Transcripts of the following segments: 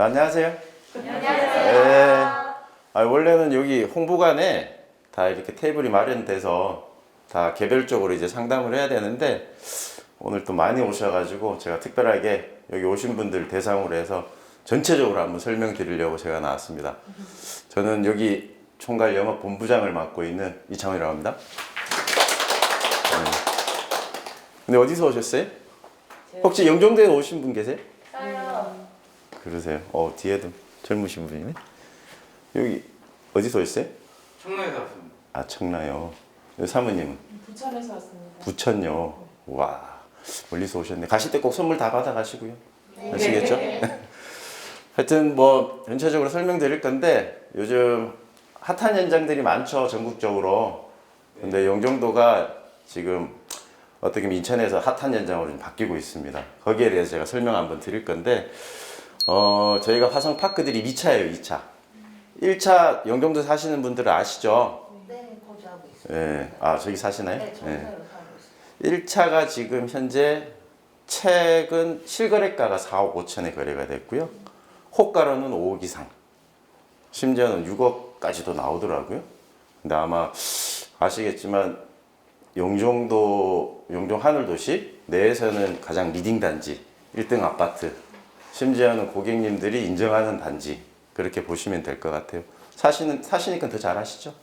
안녕하세요. 안녕하세요. 네. 원래는 여기 홍보관에 다 이렇게 테이블이 마련돼서 다 개별적으로 이제 상담을 해야 되는데 오늘 또 많이 오셔가지고 제가 특별하게 여기 오신 분들 대상으로 해서 전체적으로 한번 설명드리려고 제가 나왔습니다. 저는 여기 총괄 영업본부장을 맡고 있는 이창훈이라고 합니다. 네. 근데 어디서 오셨어요? 혹시 영종도에 오신 분 계세요? 저요. 그러세요. 뒤에도 젊으신 분이네. 여기 어디서 오셨어요? 청라에서 왔습니다. 아, 청라요. 사모님은? 부천에서 왔습니다. 부천요. 와, 멀리서 오셨네. 가실 때 꼭 선물 다 받아 가시고요. 아시겠죠? 하여튼 뭐 전체적으로 설명드릴 건데 요즘 핫한 현장들이 많죠, 전국적으로. 근데 영종도가 지금 어떻게 보면 인천에서 핫한 현장으로 좀 바뀌고 있습니다. 거기에 대해서 제가 설명 한번 드릴 건데 저희가 화성파크들이 2차예요, 2차. 1차 영종도 사시는 분들은 아시죠? 네, 거주하고 있어요. 예. 저기 사시나요? 네, 정서로 예. 살고 있어요. 1차가 지금 현재 최근 실거래가가 4억 5천에 거래가 됐고요. 호가로는 5억 이상. 심지어는 6억까지도 나오더라고요. 근데 아마 아시겠지만 영종 하늘도시 내에서는 가장 리딩 단지, 1등 아파트. 심지어는 고객님들이 인정하는 단지. 그렇게 보시면 될 것 같아요. 사시니까 더 잘 아시죠?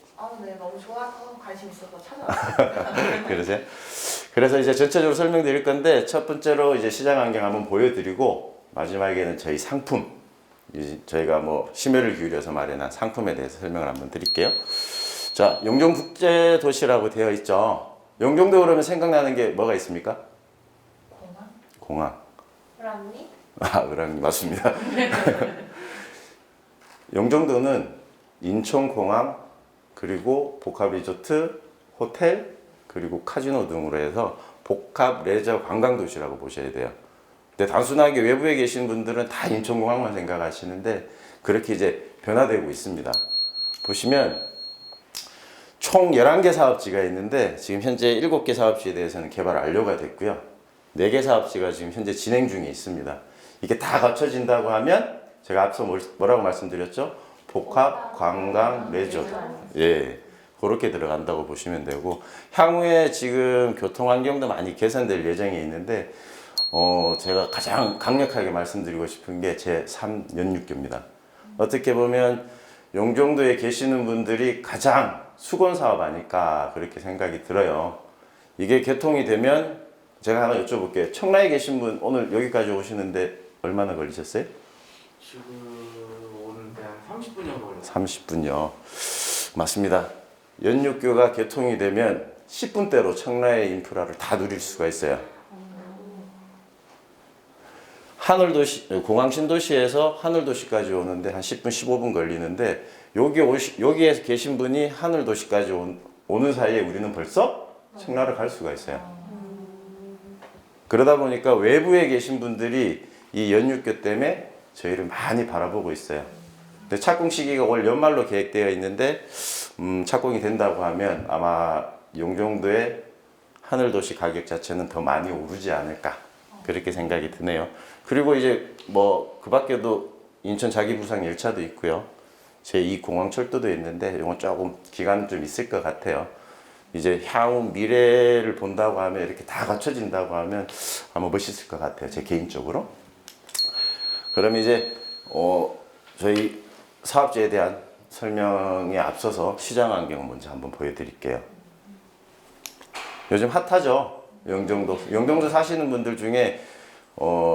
네, 너무 좋아서 관심 있어서 찾아왔어요. 그러세요? 그래서 이제 전체적으로 설명드릴 건데 첫 번째로 이제 시장 환경 한번 보여드리고 마지막에는 저희 상품, 저희가 뭐 심혈을 기울여서 마련한 상품에 대해서 설명을 한번 드릴게요. 자, 영종국제도시라고 되어 있죠. 영종도 그러면 생각나는 게 뭐가 있습니까? 공항? 공항. 을암리? 을왕리 맞습니다. 영종도는 인천공항 그리고 복합리조트, 호텔 그리고 카지노 등으로 해서 복합 레저 관광도시라고 보셔야 돼요. 근데 단순하게 외부에 계신 분들은 다 인천공항만 생각하시는데 그렇게 이제 변화되고 있습니다. 보시면 총 11개 사업지가 있는데 지금 현재 7개 사업지에 대해서는 개발 완료가 됐고요. 4개 사업지가 지금 현재 진행 중에 있습니다. 이게 다 갖춰진다고 하면 제가 앞서 뭐라고 말씀드렸죠? 복합 관광 레저. 예. 그렇게 들어간다고 보시면 되고 향후에 지금 교통 환경도 많이 개선될 예정이 있는데 제가 가장 강력하게 말씀드리고 싶은 게 제3 연육교입니다. 어떻게 보면 영종도에 계시는 분들이 가장 수건 사업 아닐까 그렇게 생각이 들어요. 이게 개통이 되면 제가 하나 여쭤볼게요. 청라에 계신 분 오늘 여기까지 오시는데 얼마나 걸리셨어요? 지금 오는데 한 30분 정도 걸렸어요. 30분요. 맞습니다. 연육교가 개통이 되면 10분대로 청라의 인프라를 다 누릴 수가 있어요. 하늘도시, 공항 신도시에서 하늘도시까지 오는데 한 10분, 15분 걸리는데 여기에 계신 분이 하늘도시까지 오는 사이에 우리는 벌써 청라를 갈 수가 있어요. 그러다 보니까 외부에 계신 분들이 이 연육교 때문에 저희를 많이 바라보고 있어요. 근데 착공 시기가 올 연말로 계획되어 있는데 착공이 된다고 하면 아마 영종도의 하늘도시 가격 자체는 더 많이 오르지 않을까 그렇게 생각이 드네요. 그리고 이제 뭐 그 밖에도 인천 자기부상 열차도 있고요. 제2 공항철도도 있는데 이건 조금 기간 좀 있을 것 같아요. 이제 향후 미래를 본다고 하면 이렇게 다 갖춰진다고 하면 아마 멋있을 것 같아요. 제 개인적으로. 그럼 이제 저희 사업지에 대한 설명에 앞서서 시장 환경을 먼저 한번 보여드릴게요. 요즘 핫하죠. 영종도 사시는 분들 중에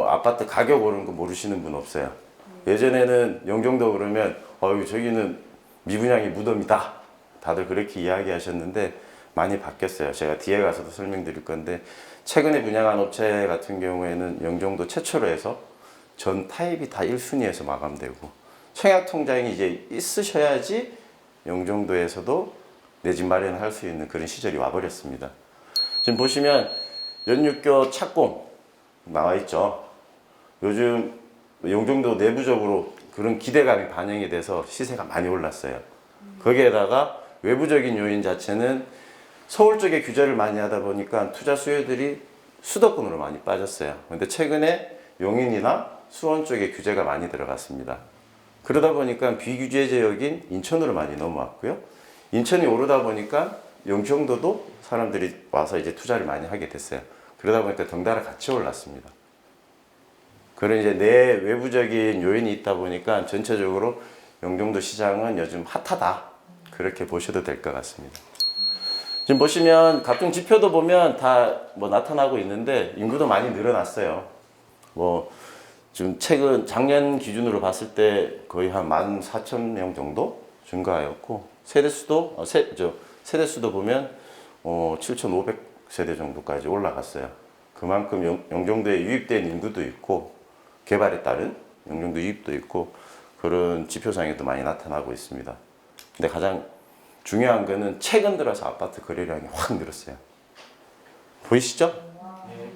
아파트 가격 오르는 거 모르시는 분 없어요. 예전에는 영종도 그러면 저기는 미분양이 무덤이다. 다들 그렇게 이야기하셨는데 많이 바뀌었어요. 제가 뒤에 가서도 설명드릴 건데 최근에 분양한 업체 같은 경우에는 영종도 최초로 해서 전 타입이 다 1순위에서 마감되고 청약 통장이 이제 있으셔야지 영종도에서도 내 집 마련할 수 있는 그런 시절이 와버렸습니다. 지금 보시면 연육교 착공 나와 있죠. 요즘 영종도 내부적으로 그런 기대감이 반영이 돼서 시세가 많이 올랐어요. 거기에다가 외부적인 요인 자체는 서울 쪽에 규제를 많이 하다 보니까 투자 수요들이 수도권으로 많이 빠졌어요. 근데 최근에 용인이나 수원 쪽에 규제가 많이 들어갔습니다. 그러다 보니까 비규제 지역인 인천으로 많이 넘어왔고요. 인천이 오르다 보니까 영종도도 사람들이 와서 이제 투자를 많이 하게 됐어요. 그러다 보니까 덩달아 같이 올랐습니다. 그런 이제 내외부적인 요인이 있다 보니까 전체적으로 영종도 시장은 요즘 핫하다. 그렇게 보셔도 될 것 같습니다. 지금 보시면 각종 지표도 보면 다 뭐 나타나고 있는데 인구도 많이 늘어났어요. 뭐 지금 최근 작년 기준으로 봤을 때 거의 한 14,000명 정도 증가하였고 세대수도 보면 7,500세대 정도까지 올라갔어요. 그만큼 영종도에 유입된 인구도 있고 개발에 따른 영종도 유입도 있고 그런 지표상에도 많이 나타나고 있습니다. 근데 가장 중요한 거는 최근 들어서 아파트 거래량이 확 늘었어요. 보이시죠? 네.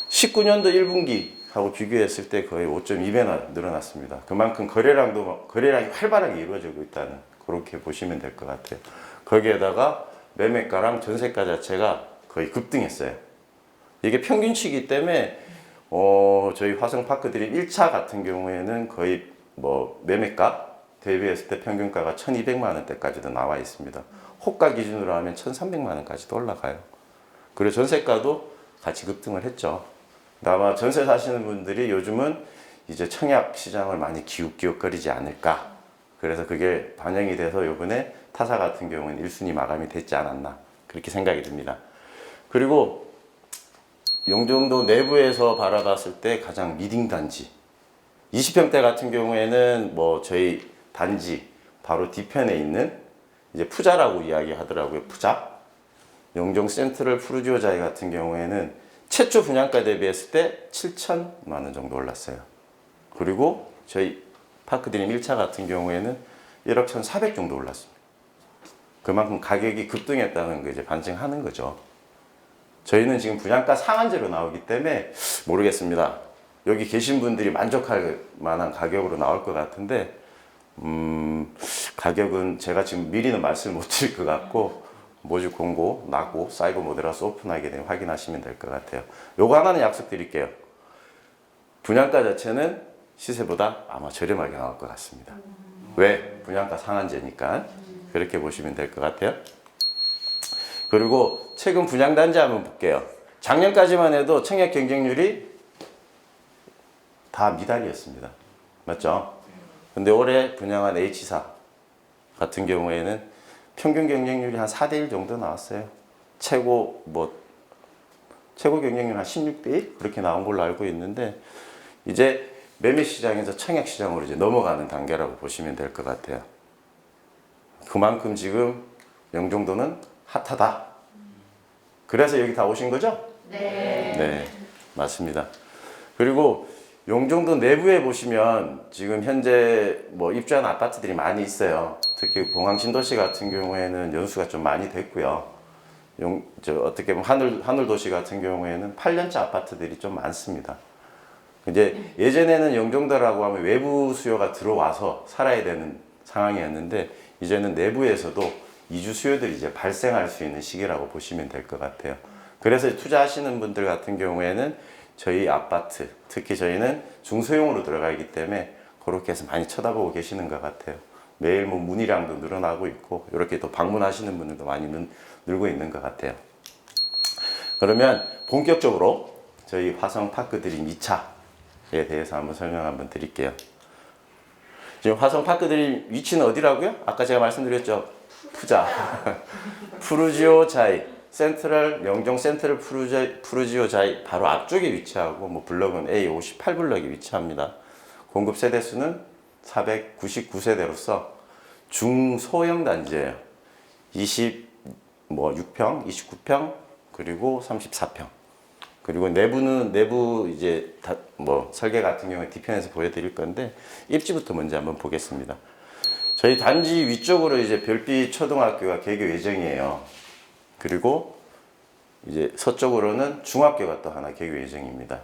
19년도 1분기하고 비교했을 때 거의 5.2배나 늘어났습니다. 그만큼 거래량이 활발하게 이루어지고 있다는 그렇게 보시면 될 것 같아요. 거기에다가 매매가랑 전세가 자체가 거의 급등했어요. 이게 평균치이기 때문에 저희 화성파크들이 1차 같은 경우에는 거의 뭐 매매가 대비했을 때 평균가가 1,200만 원대까지도 나와 있습니다. 호가 기준으로 하면 1,300만 원까지도 올라가요. 그리고 전세가도 같이 급등을 했죠. 아마 전세 사시는 분들이 요즘은 이제 청약 시장을 많이 기웃기웃거리지 않을까. 그래서 그게 반영이 돼서 이번에 타사 같은 경우는 1순위 마감이 됐지 않았나. 그렇게 생각이 듭니다. 그리고 영종도 내부에서 바라봤을 때 가장 리딩 단지 20평대 같은 경우에는 뭐 저희 단지 바로 뒤편에 있는 이제 푸자라고 이야기하더라고요. 푸자. 영종 센트럴 푸르지오자이 같은 경우에는 최초 분양가 대비했을 때 7천만 원 정도 올랐어요. 그리고 저희 파크드림 1차 같은 경우에는 1억 1,400 정도 올랐습니다. 그만큼 가격이 급등했다는 거 이제 반증하는 거죠. 저희는 지금 분양가 상한제로 나오기 때문에 모르겠습니다. 여기 계신 분들이 만족할 만한 가격으로 나올 것 같은데 가격은 제가 지금 미리는 말씀을 못 드릴 것 같고 모집 공고 나고 사이버 모델하우스 오픈하게 되면 확인하시면 될 것 같아요. 요거 하나는 약속드릴게요. 분양가 자체는 시세보다 아마 저렴하게 나올 것 같습니다. 왜? 분양가 상한제니까 그렇게 보시면 될 것 같아요. 그리고 최근 분양단지 한번 볼게요. 작년까지만 해도 청약 경쟁률이 다 미달이었습니다. 맞죠? 근데 올해 분양한 H사 같은 경우에는 평균 경쟁률이 한 4대1 정도 나왔어요. 최고 경쟁률 한 16대1 그렇게 나온 걸로 알고 있는데 이제 매매 시장에서 청약 시장으로 이제 넘어가는 단계라고 보시면 될 것 같아요. 그만큼 지금 영종도는 핫하다. 그래서 여기 다 오신 거죠? 네. 네, 맞습니다. 그리고 영종도 내부에 보시면 지금 현재 뭐 입주한 아파트들이 많이 있어요. 특히 공항 신도시 같은 경우에는 연수가 좀 많이 됐고요. 어떻게 보면 하늘 도시 같은 경우에는 8년째 아파트들이 좀 많습니다. 이제 예전에는 영종도라고 하면 외부 수요가 들어와서 살아야 되는 상황이었는데 이제는 내부에서도 이주 수요들이 이제 발생할 수 있는 시기라고 보시면 될 것 같아요. 그래서 투자하시는 분들 같은 경우에는 저희 아파트, 특히 저희는 중소형으로 들어가기 때문에 그렇게 해서 많이 쳐다보고 계시는 것 같아요. 매일 뭐 문의량도 늘어나고 있고 이렇게 또 방문하시는 분들도 많이 늘고 있는 것 같아요. 그러면 본격적으로 저희 화성파크드림 2차에 대해서 한번 설명 한번 드릴게요. 지금 화성파크드림 위치는 어디라고요? 아까 제가 말씀드렸죠. 푸자. 푸르지오자이. 영종 센트럴 푸르지오자이 바로 앞쪽에 위치하고 뭐 블럭은 A58블럭에 위치합니다. 공급 세대수는 499세대로서 중소형 단지예요. 26평, 29평, 그리고 34평. 그리고 내부 이제 설계 같은 경우에 뒤편에서 보여드릴 건데 입지부터 먼저 한번 보겠습니다. 저희 단지 위쪽으로 이제 별빛 초등학교가 개교 예정이에요. 그리고 이제 서쪽으로는 중학교가 또 하나 개교 예정입니다.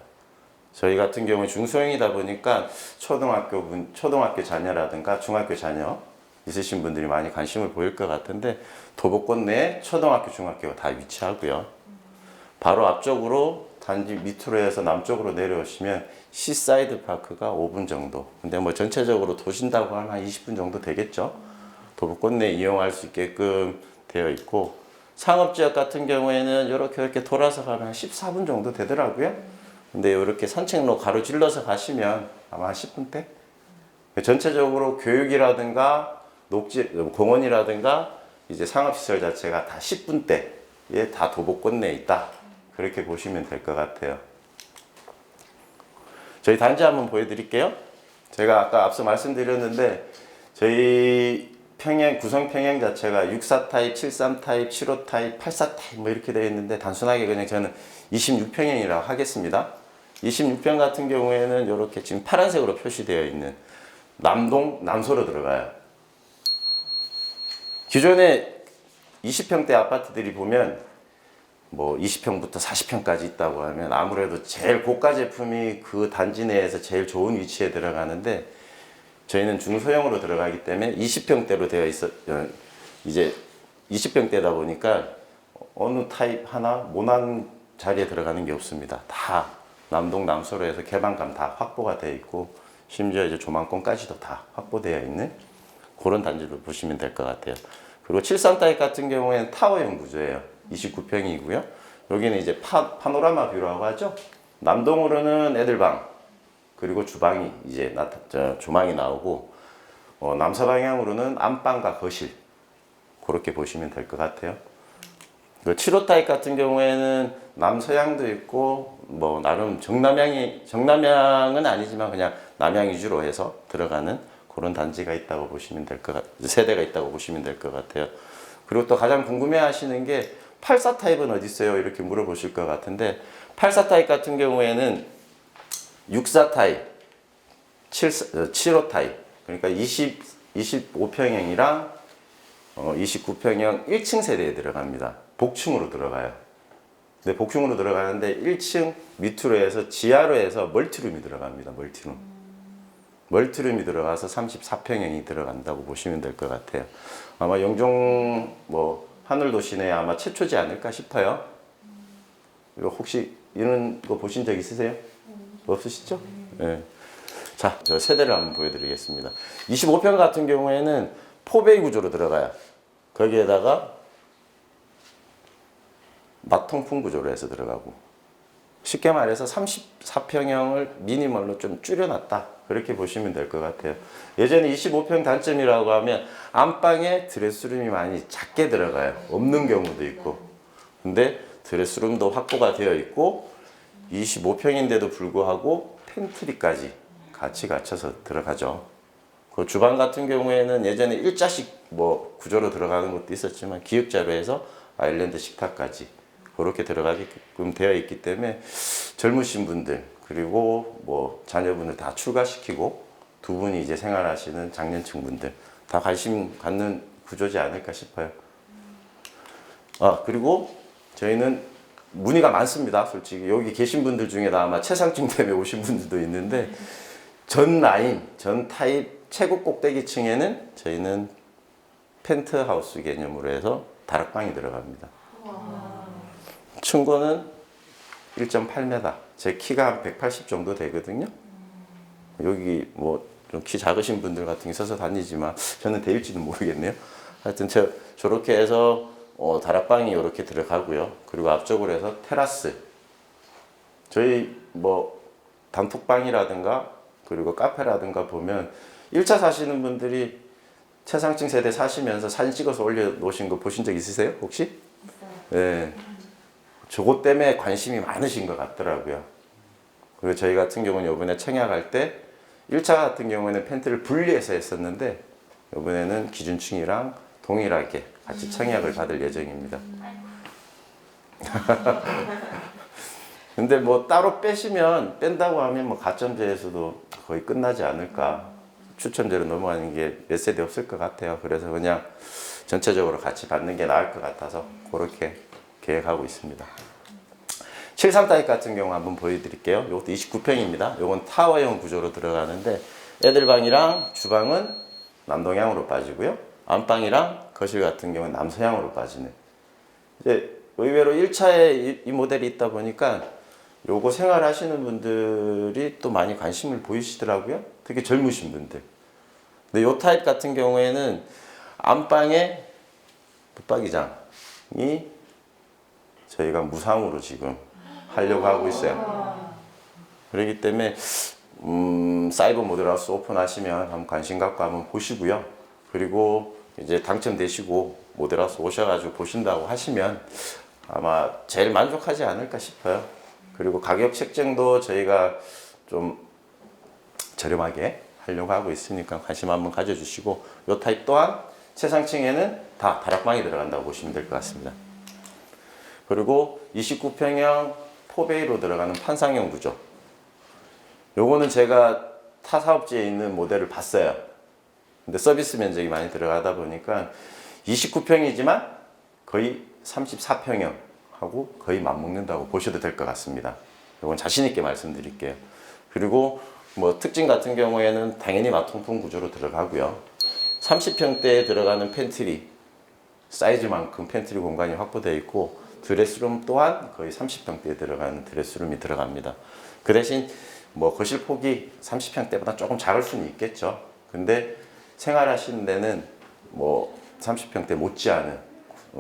저희 같은 경우에 중소형이다 보니까 초등학교 자녀라든가 중학교 자녀 있으신 분들이 많이 관심을 보일 것 같은데 도보권 내에 초등학교, 중학교가 다 위치하고요. 바로 앞쪽으로 단지 밑으로 해서 남쪽으로 내려오시면 시사이드 파크가 5분 정도. 근데 뭐 전체적으로 도신다고 하면 한 20분 정도 되겠죠. 도보권 내 이용할 수 있게끔 되어 있고, 상업지역 같은 경우에는 이렇게 돌아서 가면 한 14분 정도 되더라고요. 근데 이렇게 산책로 가로질러서 가시면 아마 한 10분대? 전체적으로 교육이라든가 공원이라든가 이제 상업시설 자체가 다 10분대에 다 도보권 내에 있다. 그렇게 보시면 될 것 같아요. 저희 단지 한번 보여드릴게요. 제가 아까 앞서 말씀드렸는데 저희 구성 평형 자체가 64 타입, 73 타입, 75 타입, 84 타입 뭐 이렇게 되어 있는데 단순하게 그냥 저는 26평형이라고 하겠습니다. 26평 같은 경우에는 이렇게 지금 파란색으로 표시되어 있는 남동, 남소로 들어가요. 기존에 20평대 아파트들이 보면 뭐 20평부터 40평까지 있다고 하면 아무래도 제일 고가 제품이 그 단지 내에서 제일 좋은 위치에 들어가는데, 저희는 중소형으로 들어가기 때문에 20평대로 되어 이제 20평대다 보니까 어느 타입 하나 모난 자리에 들어가는 게 없습니다. 다 남동 남소로 해서 개방감 다 확보가 되어 있고, 심지어 이제 조망권까지도 다 확보되어 있는 그런 단지로 보시면 될 것 같아요. 그리고 73 타입 같은 경우에는 타워형 구조예요. 29평이고요. 여기는 이제 파노라마 뷰라고 하죠. 남동으로는 애들방, 그리고 주방이 이제 조망이 나오고, 남서 방향으로는 안방과 거실, 그렇게 보시면 될 것 같아요. 그 75 타입 같은 경우에는 남서향도 있고, 뭐 나름 정남향은 아니지만 그냥 남향 위주로 해서 들어가는 그런 단지가 있다고 보시면 될 것 세대가 있다고 보시면 될 것 같아요. 그리고 또 가장 궁금해하시는 게 84 타입은 어디 있어요? 이렇게 물어보실 것 같은데, 84 타입 같은 경우에는 64 타입, 75 타입, 그러니까 25평형이랑 29평형 1층 세대에 들어갑니다. 복층으로 들어가요. 근데 복층으로 들어가는데 1층 밑으로 해서 지하로 해서 멀티룸이 들어갑니다. 멀티룸이 들어가서 34평형이 들어간다고 보시면 될 것 같아요. 아마 영종 하늘도시 내에 아마 최초지 않을까 싶어요. 이거 혹시 이런 거 보신 적 있으세요? 없으시죠? 네. 자, 저 세대를 한번 보여드리겠습니다. 25평 같은 경우에는 포베이 구조로 들어가요. 거기에다가 마통풍 구조로 해서 들어가고, 쉽게 말해서 34평형을 미니멀로 좀 줄여놨다. 그렇게 보시면 될 것 같아요. 예전에 25평 단점이라고 하면 안방에 드레스룸이 많이 작게 들어가요. 없는 경우도 있고. 근데 드레스룸도 확보가 되어 있고 25평인데도 불구하고 팬트리까지 같이 갖춰서 들어가죠. 그 주방 같은 경우에는 예전에 일자식 구조로 들어가는 것도 있었지만 기역자로 해서 아일랜드 식탁까지 그렇게 들어가게끔 되어 있기 때문에 젊으신 분들 그리고 자녀분들 다 출가시키고 두 분이 이제 생활하시는 장년층 분들 다 관심 갖는 구조지 않을까 싶어요. 그리고 저희는 문의가 많습니다. 솔직히 여기 계신 분들 중에 아마 최상층 때문에 오신 분들도 있는데, 전 라인, 전 타입 최고 꼭대기층에는 저희는 펜트하우스 개념으로 해서 다락방이 들어갑니다. 층고는 1.8m, 제 키가 한 180 정도 되거든요. 여기 좀 키 작으신 분들 같은 게 서서 다니지만 저는 될지는 모르겠네요. 하여튼 저렇게 해서 다락방이 이렇게 들어가고요. 그리고 앞쪽으로 해서 테라스. 저희 단톡방이라든가 그리고 카페라든가 보면 1차 사시는 분들이 최상층 세대 사시면서 사진 찍어서 올려놓으신 거 보신 적 있으세요? 혹시? 네. 저것 때문에 관심이 많으신 것 같더라고요. 그리고 저희 같은 경우는 이번에 청약할 때 1차 같은 경우에는 펜트를 분리해서 했었는데 이번에는 기준층이랑 동일하게 같이 청약을 받을 예정입니다. 근데 따로 뺀다고 하면 가점제에서도 거의 끝나지 않을까. 추첨제로 넘어가는 게 몇 세대 없을 것 같아요. 그래서 그냥 전체적으로 같이 받는 게 나을 것 같아서 그렇게 계획하고 있습니다. 73 타입 같은 경우 한번 보여드릴게요. 이것도 29평입니다. 이건 타워형 구조로 들어가는데 애들방이랑 주방은 남동향으로 빠지고요. 안방이랑 거실 같은 경우는 남서향으로 빠지는. 이제 의외로 1차에 이 모델이 있다 보니까 요거 생활하시는 분들이 또 많이 관심을 보이시더라고요. 특히 젊으신 분들. 근데 요 타입 같은 경우에는 안방에 붙박이장이 저희가 무상으로 지금 하려고 하고 있어요. 그렇기 때문에 사이버 모델하우스 오픈하시면 한번 관심 갖고 한번 보시고요. 그리고 이제 당첨되시고 모델하우스 오셔가지고 보신다고 하시면 아마 제일 만족하지 않을까 싶어요. 그리고 가격 책정도 저희가 좀 저렴하게 하려고 하고 있으니까 관심 한번 가져주시고, 요 타입 또한 최상층에는 다 다락방이 들어간다고 보시면 될 것 같습니다. 그리고 29평형 4베이로 들어가는 판상형 구조. 요거는 제가 타 사업지에 있는 모델을 봤어요. 근데 서비스 면적이 많이 들어가다 보니까 29평이지만 거의 34평형하고 거의 맞먹는다고 보셔도 될 것 같습니다. 이건 자신 있게 말씀드릴게요. 그리고 뭐 특징 같은 경우에는 당연히 마통풍 구조로 들어가고요. 30평대에 들어가는 팬트리 사이즈만큼 팬트리 공간이 확보되어 있고, 드레스룸 또한 거의 30평대에 들어가는 드레스룸이 들어갑니다. 그 대신 뭐 거실 폭이 30평대보다 조금 작을 수는 있겠죠. 근데 생활하시는 데는 뭐 30평대 못지않은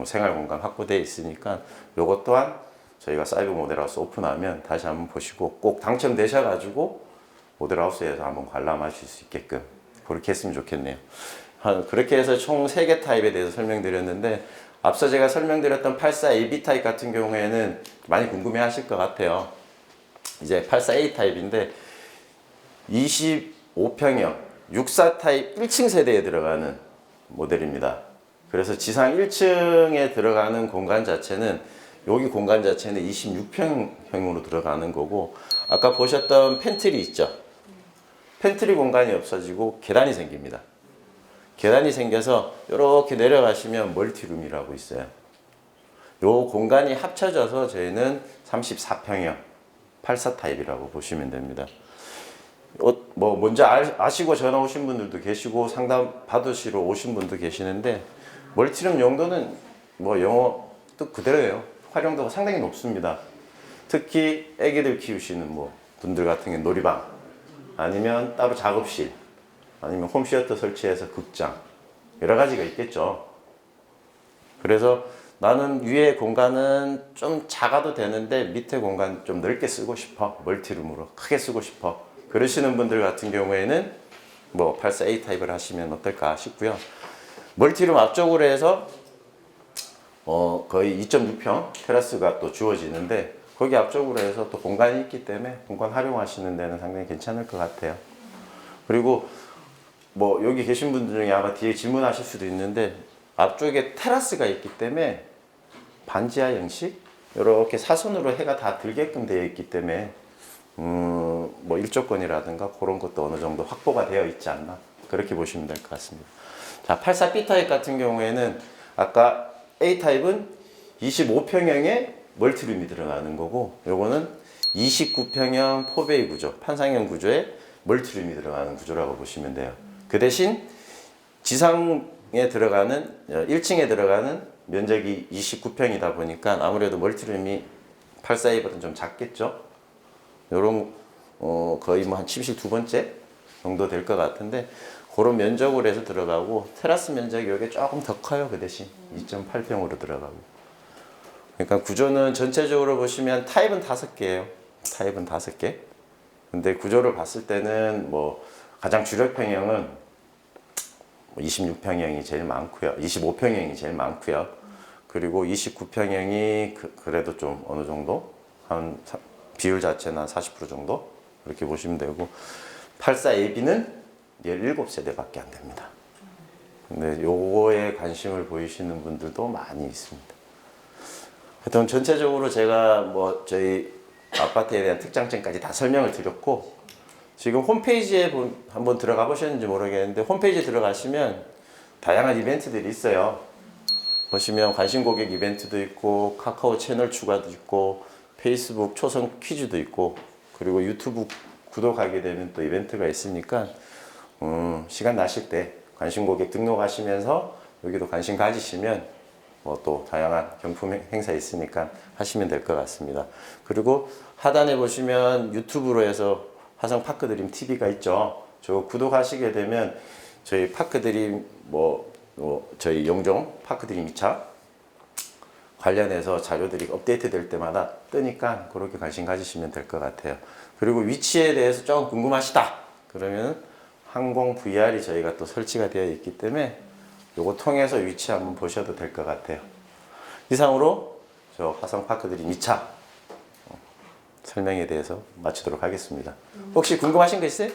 생활 공간 확보되어 있으니까 요것 또한 저희가 사이버 모델하우스 오픈하면 다시 한번 보시고 꼭 당첨되셔가지고 모델하우스에서 한번 관람하실 수 있게끔 그렇게 했으면 좋겠네요. 그렇게 해서 총 3개 타입에 대해서 설명드렸는데, 앞서 제가 설명드렸던 84AB 타입 같은 경우에는 많이 궁금해 하실 것 같아요. 이제 84A 타입인데 25평형 64 타입 1층 세대에 들어가는 모델입니다. 그래서 지상 1층에 들어가는 공간 자체는, 여기 공간 자체는 26평형으로 들어가는 거고, 아까 보셨던 팬트리 있죠? 팬트리 공간이 없어지고 계단이 생깁니다. 계단이 생겨서 이렇게 내려가시면 멀티룸이라고 있어요. 요 공간이 합쳐져서 저희는 34평형 84 타입이라고 보시면 됩니다. 뭐 먼저 아시고 전화 오신 분들도 계시고 상담 받으시러 오신 분도 계시는데, 멀티룸 용도는 뭐 영어 뜻 그대로예요. 활용도가 상당히 높습니다. 특히 애기들 키우시는 뭐 분들 같은 경우는 놀이방, 아니면 따로 작업실, 아니면 홈시어터 설치해서 극장, 여러 가지가 있겠죠. 그래서 나는 위에 공간은 좀 작아도 되는데 밑에 공간 좀 넓게 쓰고 싶어, 멀티룸으로 크게 쓰고 싶어, 그러시는 분들 같은 경우에는 뭐 84A 타입을 하시면 어떨까 싶고요. 멀티룸 앞쪽으로 해서 거의 2.6평 테라스가 또 주어지는데, 거기 앞쪽으로 해서 또 공간이 있기 때문에 공간 활용하시는 데는 상당히 괜찮을 것 같아요. 그리고 뭐 여기 계신 분들 중에 아마 뒤에 질문하실 수도 있는데, 앞쪽에 테라스가 있기 때문에 반지하 형식 이렇게 사선으로 해가 다 들게끔 되어 있기 때문에 뭐 일조권이라든가 그런 것도 어느 정도 확보가 되어 있지 않나, 그렇게 보시면 될 것 같습니다. 자, 84B 타입 같은 경우에는 아까 A 타입은 25평형의 멀티룸이 들어가는 거고, 요거는 29평형 4베이 구조, 판상형 구조에 멀티룸이 들어가는 구조라고 보시면 돼요. 그 대신 지상에 들어가는 1층에 들어가는 면적이 29평이다 보니까 아무래도 멀티룸이 84A보다는 좀 작겠죠. 요런 거의 뭐 한 침실 2번째 정도 될 것 같은데, 그런 면적으로 해서 들어가고, 테라스 면적이 여기 조금 더 커요. 그 대신 2.8평으로 들어가고. 그러니까 구조는 전체적으로 보시면 타입은 5개예요. 타입은 5개. 근데 구조를 봤을 때는 뭐 가장 주력평형은 26평형이 제일 많고요. 25평형이 제일 많고요. 그리고 29평형이 그래도 좀 어느 정도 한 비율 자체는 한 40% 정도 그렇게 보시면 되고, 84AB는 17세대밖에 안 됩니다. 근데 요거에 관심을 보이시는 분들도 많이 있습니다. 하여튼 전체적으로 제가 뭐 저희 아파트에 대한 특장점까지 다 설명을 드렸고, 지금 홈페이지에 한번 들어가 보셨는지 모르겠는데, 홈페이지에 들어가시면 다양한 이벤트들이 있어요. 보시면 관심 고객 이벤트도 있고, 카카오 채널 추가도 있고, 페이스북 초성 퀴즈도 있고, 그리고 유튜브 구독하게 되면 또 이벤트가 있으니까 시간 나실 때 관심 고객 등록하시면서 여기도 관심 가지시면 뭐 또 다양한 경품 행사 있으니까 하시면 될 것 같습니다. 그리고 하단에 보시면 유튜브로 해서 화성 파크드림 TV가 있죠. 저 구독하시게 되면 저희 파크드림 저희 용종 파크드림 2차 관련해서 자료들이 업데이트 될 때마다 뜨니까 그렇게 관심 가지시면 될 것 같아요. 그리고 위치에 대해서 조금 궁금하시다 그러면 항공 VR이 저희가 또 설치가 되어 있기 때문에 요거 통해서 위치 한번 보셔도 될 것 같아요. 이상으로 저 화성 파크드림 2차 설명에 대해서 마치도록 하겠습니다. 혹시 궁금하신 거 있어요?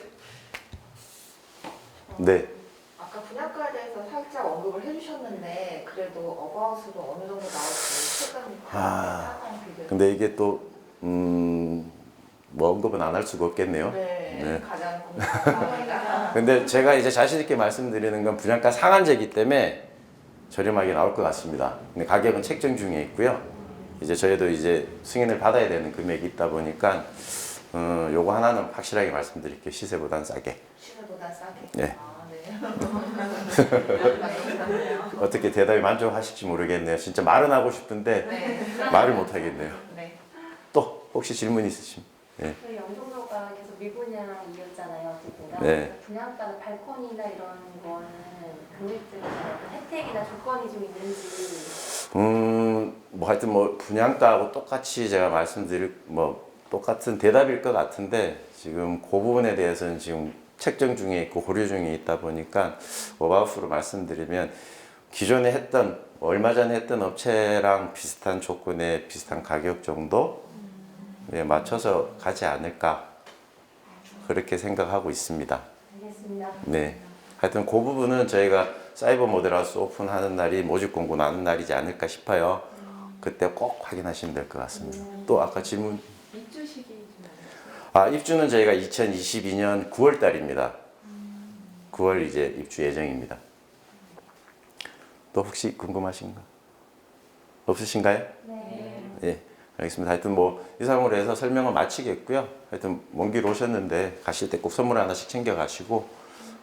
네. 아까 분양가에 대해서 살짝 언급을 해주셨는데 그래도 어바웃으로 어느 정도 나올지 최근 상황 비교. 근데 이게 또 뭐 언급은 안 할 수가 없겠네요. 네, 네. 가장 궁금한 상황이라. 근데 제가 이제 자신 있게 말씀드리는 건 분양가 상한제이기 때문에 저렴하게 나올 것 같습니다. 근데 가격은 책정 중에 있고요. 이제 저희도 이제 승인을 받아야 되는 금액이 있다 보니까 요거 하나는 확실하게 말씀드릴게요. 시세보단 싸게. 시세보다 싸게. 네. 아, 네. 어떻게 대답이 만족하실지 모르겠네요. 진짜 말은 하고 싶은데 네. 말을 못 하겠네요. 네. 또 혹시 질문 있으시면? 네. 저희 영종도가 계속 미분양이었잖아요. 어쨌든가. 네. 분양가는 발코니나 이런 거는 금액들이 어떤 혜택이나 조건이 좀 있는지. 뭐 하여튼 뭐 분양가하고 똑같이 제가 말씀드릴 뭐 똑같은 대답일 것 같은데 지금 그 부분에 대해서는 지금 책정 중에 있고 고려 중에 있다 보니까 오바웃으로 말씀드리면 기존에 했던 얼마 전에 했던 업체랑 비슷한 조건에 비슷한 가격 정도 에 맞춰서 가지 않을까 그렇게 생각하고 있습니다. 알겠습니다. 네. 하여튼 그 부분은 저희가 사이버 모델하우스 오픈하는 날이 모집 공고 나는 날이지 않을까 싶어요. 그때 꼭 확인하시면 될 것 같습니다. 또 아까 질문. 입주 시기 좀 입주는 저희가 2022년 9월 달입니다. 9월 이제 입주 예정입니다. 또 혹시 궁금하신 거 없으신가요? 네. 예. 알겠습니다. 하여튼 뭐 이상으로 해서 설명을 마치겠고요. 하여튼 먼 길 오셨는데 가실 때 꼭 선물 하나씩 챙겨 가시고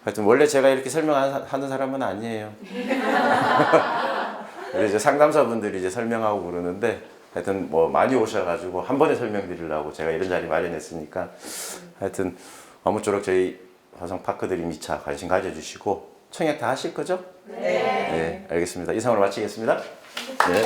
하여튼 원래 제가 이렇게 설명하는 사람은 아니에요. 우리 이제 상담사분들이 이제 설명하고 그러는데 하여튼 뭐 많이 오셔가지고 한 번에 설명드리려고 제가 이런 자리 마련했으니까 하여튼 아무쪼록 저희 화성 파크드림 2차 관심 가져주시고 청약 다 하실 거죠? 네. 네, 알겠습니다. 이상으로 마치겠습니다. 네.